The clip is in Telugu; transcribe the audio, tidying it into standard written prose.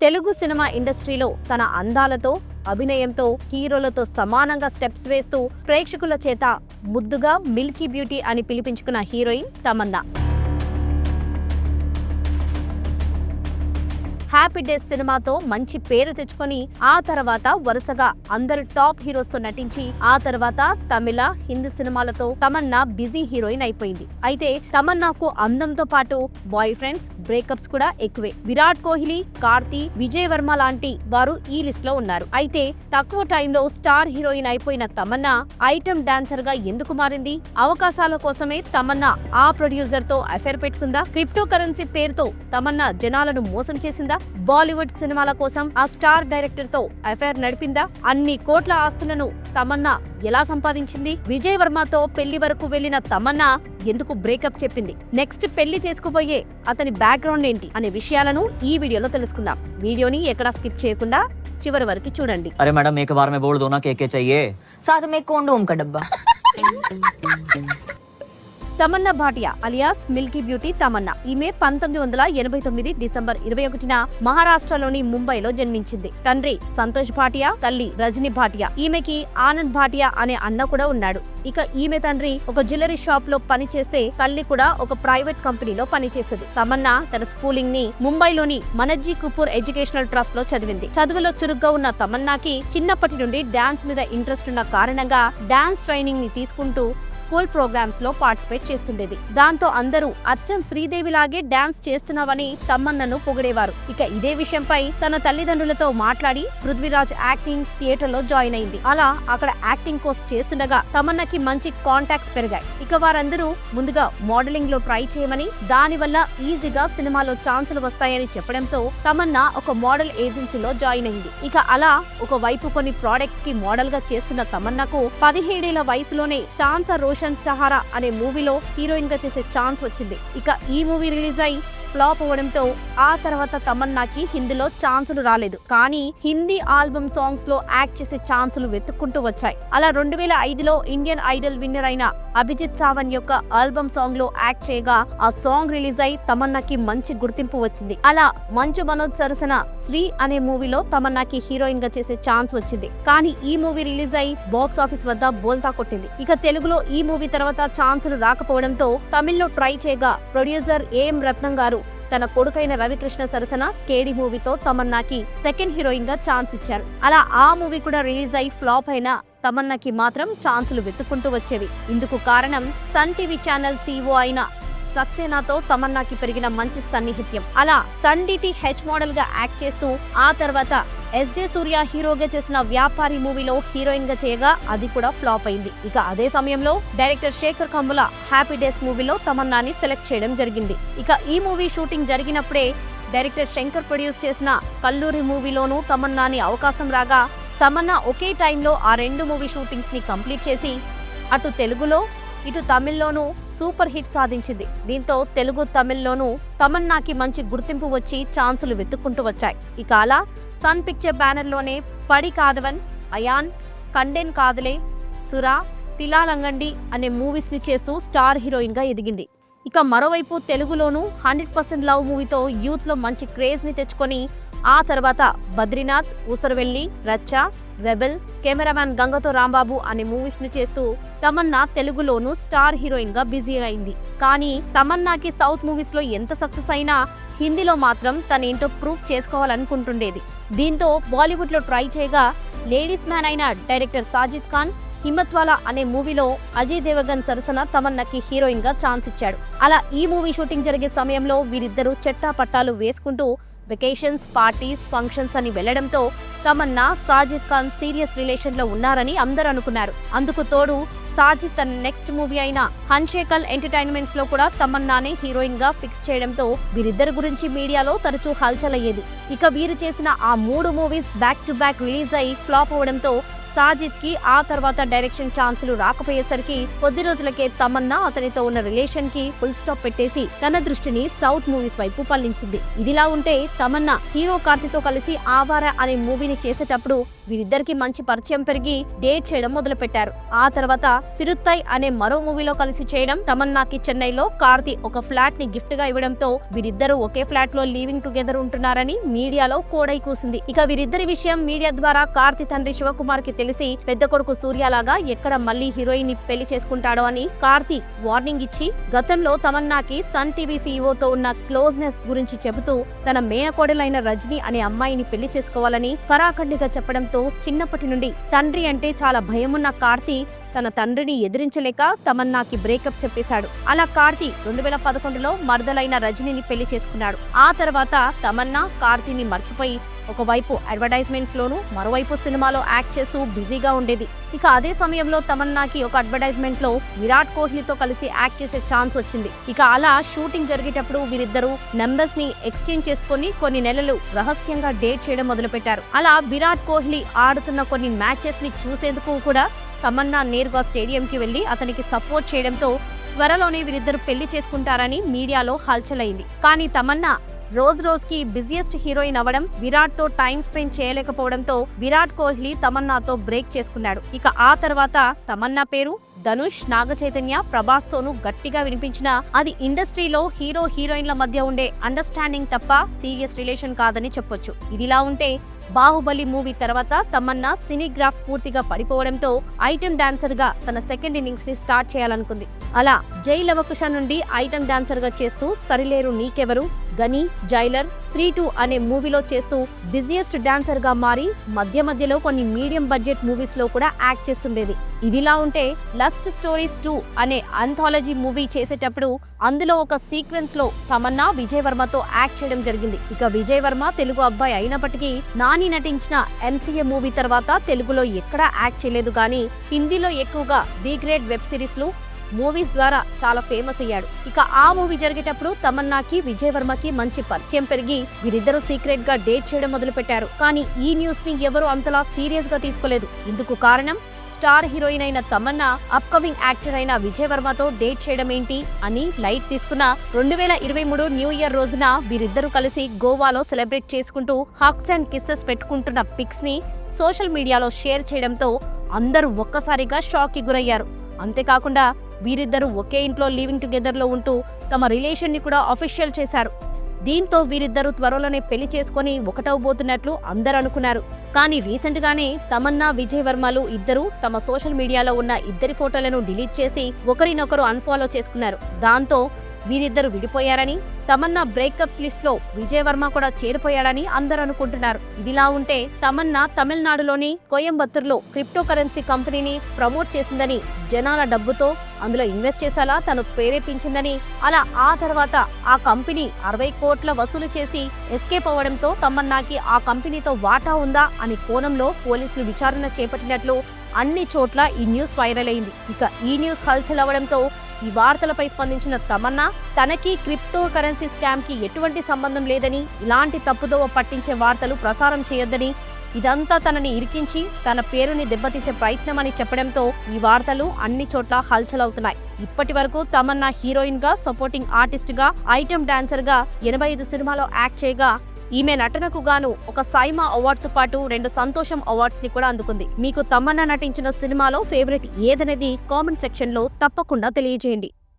తెలుగు సినిమా ఇండస్ట్రీలో తన అందాలతో అభినయంతో హీరోలతో సమానంగా స్టెప్స్ వేస్తూ ప్రేక్షకుల చేత ముద్దుగా మిల్కీ బ్యూటీ అని పిలిపించుకున్న హీరోయిన్ తమన్నా. హ్యాపీ డేస్ సినిమాతో మంచి పేరు తెచ్చుకొని ఆ తర్వాత వరుసగా అందరు టాప్ హీరోస్ తో నటించి ఆ తర్వాత తమిళ, హిందీ సినిమాలతో తమన్నా బిజీ హీరోయిన్ అయిపోయింది. అయితే తమన్నాకు అందంతో పాటు బాయ్ ఫ్రెండ్స్, బ్రేకప్స్ కూడా ఎక్కువే. విరాట్ కోహ్లీ, కార్తీ, విజయ్ వర్మ లాంటి వారు ఈ లిస్ట్ లో ఉన్నారు. అయితే తక్కువ టైంలో స్టార్ హీరోయిన్ అయిపోయిన తమన్నా ఐటమ్ డాన్సర్ గా ఎందుకు మారింది? అవకాశాల కోసమే తమన్నా ఆ ప్రొడ్యూసర్ తో అఫైర్ పెట్టుకుందా? క్రిప్టో కరెన్సీ పేరుతో తమన్నా జనాలను మోసం చేసిందా? బాలీవుడ్ సినిమాల కోసం ఆ స్టార్ డైరెక్టర్ తో అఫైర్ నడిపిందా? అన్ని కోట్ల ఆస్తులను తమన్నా ఎలా సంపాదించింది? విజయ్ వర్మతో పెళ్లి వరకు వెళ్లిన తమన్నా ఎందుకు బ్రేకప్ చెప్పింది? నెక్స్ట్ పెళ్లి చేసుకోబోయే అతని బ్యాక్గ్రౌండ్ ఏంటి అనే విషయాలను ఈ వీడియోలో తెలుసుకుందాం. వీడియోని ఎక్కడా స్కిప్ చేయకుండా చివరి వరకు చూడండి. अरे मैडम एक बार में बोल दो ना क्या चाहिए, साथ में कॉन्डोम का डब्बा। Tamannaah Bhatia alias Milky beauty Tamannaah. ఈమె 1989 డిసెంబర్ 21న మహారాష్ట్రలోని ముంబైలో జన్మించింది. తండ్రి సంతోష్ భాటియా, తల్లి రజనీ భాటియా. ఈమెకి ఆనంద్ భాటియా అనే అన్న కూడా ఉన్నాడు. ఇక ఈమె తండ్రి ఒక జ్యువెలరీ షాప్ లో పని చేస్తే తల్లి కూడా ఒక ప్రైవేట్ కంపెనీలో పనిచేసేది. తమన్నా తన స్కూలింగ్ ని ముంబైలోని మనజ్జీ కపూర్ ఎడ్యుకేషనల్ ట్రస్ట్ లో చదివింది. చదువులో చురుగ్గా ఉన్న తమన్నాకి చిన్నప్పటి నుండి డాన్స్ మీద ఇంట్రెస్ట్ ఉన్న కారణంగా డాన్స్ ట్రైనింగ్ ని తీసుకుంటూ స్కూల్ ప్రోగ్రామ్స్ లో పార్టిసిపేట్ చేస్తుండేది. దాంతో అందరూ అచ్చం శ్రీదేవి లాగే డాన్స్ చేస్తున్నావని తమన్నను పొగిడేవారు. ఇక ఇదే విషయంపై తన తల్లిదండ్రులతో మాట్లాడి పృథ్వీరాజ్ యాక్టింగ్ థియేటర్ లో జాయిన్ అయింది. అలా అక్కడ యాక్టింగ్ కోర్స్ చేస్తుండగా తమన్నాకి మంచి కాంటాక్ట్స్ పెరిగాయి. ఇక వారందరూ ముందుగా మోడలింగ్ లో ట్రై చేయమని, దాని వల్ల ఈజీగా సినిమాలో ఛాన్సులు వస్తాయని చెప్పడంతో తమన్నా ఒక మోడల్ ఏజెన్సీలో జాయిన్ అయింది. ఇక అలా ఒక వైపు కొన్ని ప్రొడక్ట్స్ కి మోడల్ గా చేస్తున్న తమన్నాకు 17 ఏళ్ల వయసులోనే ఛాన్సా రోషన్ చహారా అనే మూవీలో హీరోయిన్ గా చేసే ఛాన్స్ వచ్చింది. ఇక ఈ మూవీ రిలీజ్ అయి ఫ్లాప్ అవ్వడంతో ఆ తర్వాత తమన్నాకి హిందీలో ఛాన్సులు రాలేదు. కానీ హిందీ ఆల్బమ్ సాంగ్స్ లో యాక్ట్ చేసే ఛాన్సులు వెతుక్కుంటూ వచ్చాయి. అలా 2005లో ఇండియన్ ఐడల్ విన్నర్ అయిన అభిజిత్ సావంత్ యొక్క ఆల్బమ్ సాంగ్ లో యాక్ట్ చేయగా ఆ సాంగ్ రిలీజ్ అయి తమన్నాకి మంచి గుర్తింపు వచ్చింది. అలా మంచు మనోజ్ సరసన శ్రీ అనే మూవీలో తమన్నాకి హీరోయిన్ గా చేసే ఛాన్స్ వచ్చింది. కానీ ఈ మూవీ రిలీజ్ అయి బాక్స్ ఆఫీస్ వద్ద బోల్తా కొట్టింది. ఇక తెలుగులో ఈ మూవీ తర్వాత ఛాన్సులు రాకపోవడంతో తమిళ్లో ట్రై చేయగా ప్రొడ్యూసర్ ఏఎం రత్నం గారు తన కొడుకైన రవికృష్ణ సరసన కేడి మూవీతో తమన్నాకి సెకండ్ హీరోయిన్ గా ఛాన్స్ ఇచ్చారు. అలా ఆ మూవీ కూడా రిలీజ్ అయి ఫ్లాప్ అయినా తమన్నాకి మాత్రం ఛాన్సులు వెతుక్కుంటూ వచ్చేవి. ఇందుకు కారణం సన్ టీవీ ఛానల్ CEO అయిన సక్సేనాతో తమన్నాకి పెరిగిన మంచి సన్నిహిత్యం. అలా సన్ DTH మోడల్ గా యాక్ట్ చేస్తూ ఆ తర్వాత SJ సూర్య హీరోగా చేసిన వ్యాపారి మూవీలో హీరోయిన్ గా చేయగా అది కూడా ఫ్లాప్ అయింది. ఇక అదే సమయంలో director Sekhar Kammula happy days మూవీలో తమన్నాని సెలెక్ట్ చేయడం జరిగింది. ఇక ఈ మూవీ షూటింగ్ జరిగినప్పుడే డైరెక్టర్ శంకర్ ప్రొడ్యూస్ చేసిన కల్లూరి మూవీలోనూ తమన్నాని అవకాశం రాగా తమన్నా ఒకే టైంలో ఆ 2 మూవీ షూటింగ్స్ ని కంప్లీట్ చేసి అటు తెలుగులో ఇటు తమిళ్లోనూ సూపర్ హిట్ సాధించింది. దీంతో తెలుగు, తమిళ్లోనూ తమన్నాకి మంచి గుర్తింపు వచ్చి ఛాన్సులు వెతుక్కుంటూ వచ్చాయి. ఇక అలా సన్ పిక్చర్ బ్యానర్ లోనే పడి కాదవన్, అయాన్, కండెన్ కాదలే, సురా, తిలాలంగండి అనే మూవీస్ ని చేస్తూ స్టార్ హీరోయిన్ గా ఎదిగింది. ఇక మరోవైపు తెలుగులోనూ 100% లవ్ మూవీతో యూత్ లో మంచి క్రేజ్ ని తెచ్చుకొని ఆ తర్వాత బద్రీనాథ్, ఊసరవెల్లి, రచ్చ, రెబెల్, కెమెరామ్యాన్ గంగతో రాంబాబు అనే మూవీస్ ని చేస్తూ తమన్నా తెలుగులోనూ స్టార్ హీరోయిన్ గా బిజీ అయింది. కానీ తమన్నాకి సౌత్ మూవీస్ లో ఎంత సక్సెస్ అయినా హిందీలో మాత్రం తనేంటో ప్రూఫ్ చేసుకోవాలనుకుంటుండేది. దీంతో బాలీవుడ్ లో ట్రై చేయగా లేడీస్ మ్యాన్ అయిన డైరెక్టర్ సాజిద్ ఖాన్ హిమ్మత్వాలా అనే మూవీలో అజయ్ దేవగన్ సరసన తమన్నాకి హీరోయిన్ గా ఛాన్స్ ఇచ్చాడు. అలా ఈ మూవీ షూటింగ్ జరిగే సమయంలో వీరిద్దరూ చెట్టా పట్టాలు వేసుకుంటూ వెకేషన్స్, పార్టీస్, ఫంక్షన్స్ అని వెళ్లడంతో తమన్నా సాజిద్ ఖాన్ సీరియస్ రిలేషన్ లో ఉన్నారని అందరూ అనుకున్నారు. అందుకు తోడు సాజిద్ తన నెక్స్ట్ మూవీ అయిన హన్షేకల్ ఎంటర్టైన్మెంట్స్ లో కూడా తమన్నానే హీరోయిన్ గా ఫిక్స్ చేయడంతో వీరిద్దరి గురించి మీడియాలో తరచూ హల్చల్ అయ్యేది. ఇక వీరు చేసిన ఆ 3 movies back to back release అయి ఫ్లాప్ అవడంతో సాజిద్ కి ఆ తర్వాత డైరెక్షన్ ఛాన్సులు రాకపోయేసరికి కొద్ది రోజులకే తమన్నా అతనితో ఉన్న రిలేషన్ కి ఫుల్ స్టాప్ పెట్టేసి తన దృష్టిని సౌత్ మూవీస్ వైపు పల్లించింది. ఇదిలా ఉంటే తమన్నా హీరో కార్తీతో కలిసి ఆవారా అనే మూవీని చేసేటప్పుడు వీరిద్దరికి మంచి పరిచయం పెరిగి డేట్ చేయడం మొదలు పెట్టారు. ఆ తర్వాత సిరుత్తై అనే మరో మూవీలో కలిసి చేయడం, తమన్నాకి చెన్నైలో కార్తీ ఒక ఫ్లాట్ ని గిఫ్ట్ గా ఇవ్వడంతో వీరిద్దరూ ఒకే ఫ్లాట్ లో లివింగ్ టుగెదర్ ఉంటున్నారని మీడియాలో కోడై కూసింది. ఇక వీరిద్దరి విషయం మీడియా ద్వారా కార్తీ తండ్రి శివకుమార్ కి తెలిసి పెద్ద కొడుకు సూర్యలాగా ఎక్కడ మళ్ళీ హీరోయిన్ ని పెళ్లి చేసుకుంటాడో అని కార్తీ వార్నింగ్ ఇచ్చి గతంలో తమన్నాకి సన్ టీవీ సీఈఓతో ఉన్న క్లోజ్నెస్ గురించి చెబుతూ తన మేనకోడలైన రజనీ అనే అమ్మాయిని పెళ్లి చేసుకోవాలని కరాఖండిగా చెప్పడంతో చిన్నప్పటి నుండి తండ్రి అంటే చాలా భయమున్న కార్తీ తన తండ్రిని ఎదిరించలేక తమన్నాకి బ్రేకప్ చెప్పేశాడు. అలా కార్తీ 2011లో మరదలైన రజనీని పెళ్లి చేసుకున్నాడు. ఆ తర్వాత తమన్నా కార్తీని మర్చిపోయి ఒకవైపు అడ్వర్టైజ్మెంట్స్ లోను మరోవైపు సినిమాలో యాక్ట్ చేస్తూ బిజీగా ఉండేది. ఇక అదే సమయంలో తమన్నాకి ఒక అడ్వర్టైజ్మెంట్ లో విరాట్ కోహ్లీతో కలిసి యాక్ట్ చేసే ఛాన్స్ వచ్చింది. ఇక అలా షూటింగ్ జరిగేటప్పుడు వీరిద్దరూ నంబర్స్ ని ఎక్స్చేంజ్ చేసుకుని కొన్ని నెలలు రహస్యంగా డేట్ చేయడం మొదలుపెట్టారు. అలా విరాట్ కోహ్లీ ఆడుతున్న కొన్ని మ్యాచెస్ ని చూసేందుకు కూడా తమన్నా నేరుగా స్టేడియంకి వెళ్లి అతనికి సపోర్ట్ చేయడంతో త్వరలోనే వీరిద్దరు పెళ్లి చేసుకుంటారని మీడియాలో హల్చల్ అయింది. కానీ తమన్నా రోజుకి బిజియెస్ట్ హీరోయిన్ అవ్వడం, విరాట్ తో టైం స్పెండ్ చేయలేకపోవడంతో విరాట్ కోహ్లీ తమన్నాతో బ్రేక్ చేసుకున్నాడు. ఇక ఆ తర్వాత తమన్నా పేరు ధనుష్, నాగచైతన్య, ప్రభాస్ తోనూ గట్టిగా వినిపించినా అది ఇండస్ట్రీలో హీరో హీరోయిన్ల మధ్య ఉండే అండర్స్టాండింగ్ తప్ప సీరియస్ రిలేషన్ కాదని చెప్పొచ్చు. ఇదిలా ఉంటే బాహుబలి మూవీ తర్వాత తమన్నా సినీగ్రాఫ్ పూర్తిగా పడిపోవడంతో ఐటెం డాన్సర్ గా తన సెకండ్ ఇన్నింగ్స్ ని స్టార్ట్ చేయాలనుకుంది. అలా జై లవకుశ నుండి ఐటెం డాన్సర్ గా చేస్తూ సరిలేరు నీకెవరు, గని, జైలర్, స్త్రీ 2 అనే మూవీలో చేస్తూ బిజియెస్ట్ డాన్సర్ గా మారి మధ్యలో కొన్ని మీడియం బడ్జెట్ మూవీస్ లో కూడా యాక్ట్ చేస్తుండేది. ఇదిలా ఉంటే లస్ట్ స్టోరీస్ 2 అనే అంథాలజీ మూవీ చేసేటప్పుడు అందులో ఒక సీక్వెన్స్ లో తమన్నా విజయ్ వర్మతో యాక్ట్ చేయడం జరిగింది. ఇక విజయ్ వర్మ తెలుగు అబ్బాయి అయినప్పటికీ నాని నటించిన ఎంసీఏ మూవీ తర్వాత తెలుగులో ఎక్కడా యాక్ట్ చేయలేదు. కానీ హిందీలో ఎక్కువగా బి గ్రేడ్ వెబ్ సిరీస్లు, మూవీస్ ద్వారా చాలా ఫేమస్ అయ్యాడు. ఇక ఆ మూవీ జరిగేటప్పుడు తమన్నాకి విజయ్ వర్మకి మంచి పరిచయం పెరిగి వీరిద్దరూ సీక్రెట్ గా డేట్ చేయడం మొదలు పెట్టారు. కానీ ఈ న్యూస్ ని ఎవరు అంతలా సీరియస్ గా తీసుకోలేదు. ఇందుకు కారణం స్టార్ హీరోయిన్ అయిన తమన్నా అప్కమింగ్ యాక్టర్ అయిన విజయ్ వర్మతో డేట్ చేయడం ఏంటి అని లైట్ తీసుకున్న 2023 న్యూ ఇయర్ రోజున వీరిద్దరూ కలిసి గోవాలో సెలబ్రేట్ చేసుకుంటూ హగ్స్ అండ్ కిస్సెస్ పెట్టుకుంటున్న పిక్స్ ని సోషల్ మీడియాలో షేర్ చేయడంతో అందరూ ఒక్కసారిగా షాక్ కి గురయ్యారు. అంతేకాకుండా వీరిద్దరూ ఒకే ఇంట్లో లివింగ్ టుగెదర్ లో ఉంటూ తమ రిలేషన్ ని కూడా అఫీషియల్ చేశారు. దీంతో వీరిద్దరూ త్వరలోనే పెళ్లి చేసుకుని ఒకటవబోతున్నట్లు అందరూ అనుకున్నారు. కానీ రీసెంట్ గానే తమన్నా, విజయ్ వర్మలు ఇద్దరు తమ సోషల్ మీడియాలో ఉన్న ఇద్దరి ఫోటోలను డిలీట్ చేసి ఒకరినొకరు అన్ఫాలో చేసుకున్నారు. దాంతో వీరిద్దరు విడిపోయారని, తమన్నా బ్రేకప్స్ లిస్ట్ లో విజయ్ వర్మ కూడా చేరిపోయాడని అందరూ అనుకుంటున్నారు. ఇదిలా ఉంటే తమన్నా తమిళనాడులోని కోయంబత్తూర్లో క్రిప్టో కరెన్సీ కంపెనీని ప్రమోట్ చేసిందని, జనాల డబ్బుతో అందులో ఇన్వెస్ట్ చేసేలా తను ప్రేరేపించిందని, అలా ఆ తర్వాత ఆ కంపెనీ 60 కోట్ల వసూలు చేసి ఎస్కేప్ అవ్వడంతో తమన్నాకి ఆ కంపెనీతో వాటా ఉందా అనే కోణంలో పోలీసులు విచారణ చేపట్టినట్లు అన్ని చోట్ల ఈ న్యూస్ వైరల్ అయింది. ఇక ఈ న్యూస్ హల్చల్ అవ్వడంతో ఈ వార్తలపై స్పందించిన తమన్నా తనకి క్రిప్టో కరెన్సీ స్కామ్ కి ఎటువంటి సంబంధం లేదని, ఇలాంటి తప్పుదోవ పట్టించే వార్తలు ప్రసారం చేయొద్దని, ఇదంతా తనని ఇరికించి తన పేరుని దెబ్బతీసే ప్రయత్నమని చెప్పడంతో ఈ వార్తలు అన్ని చోట్ల హల్చల్ అవుతున్నాయి. ఇప్పటి వరకు తమన్నా హీరోయిన్ గా, సపోర్టింగ్ ఆర్టిస్ట్ గా, ఐటెం డాన్సర్ గా 85 సినిమాలో యాక్ట్ చేయగా ఈమె నటనకు గాను ఒక సైమా అవార్డుతో పాటు 2 సంతోషం అవార్డ్స్ ని కూడా అందుకుంది. మీకు తమన్నా నటించిన సినిమాలో ఫేవరెట్ ఏదనేది కామెంట్ సెక్షన్ లో తప్పకుండా తెలియజేయండి.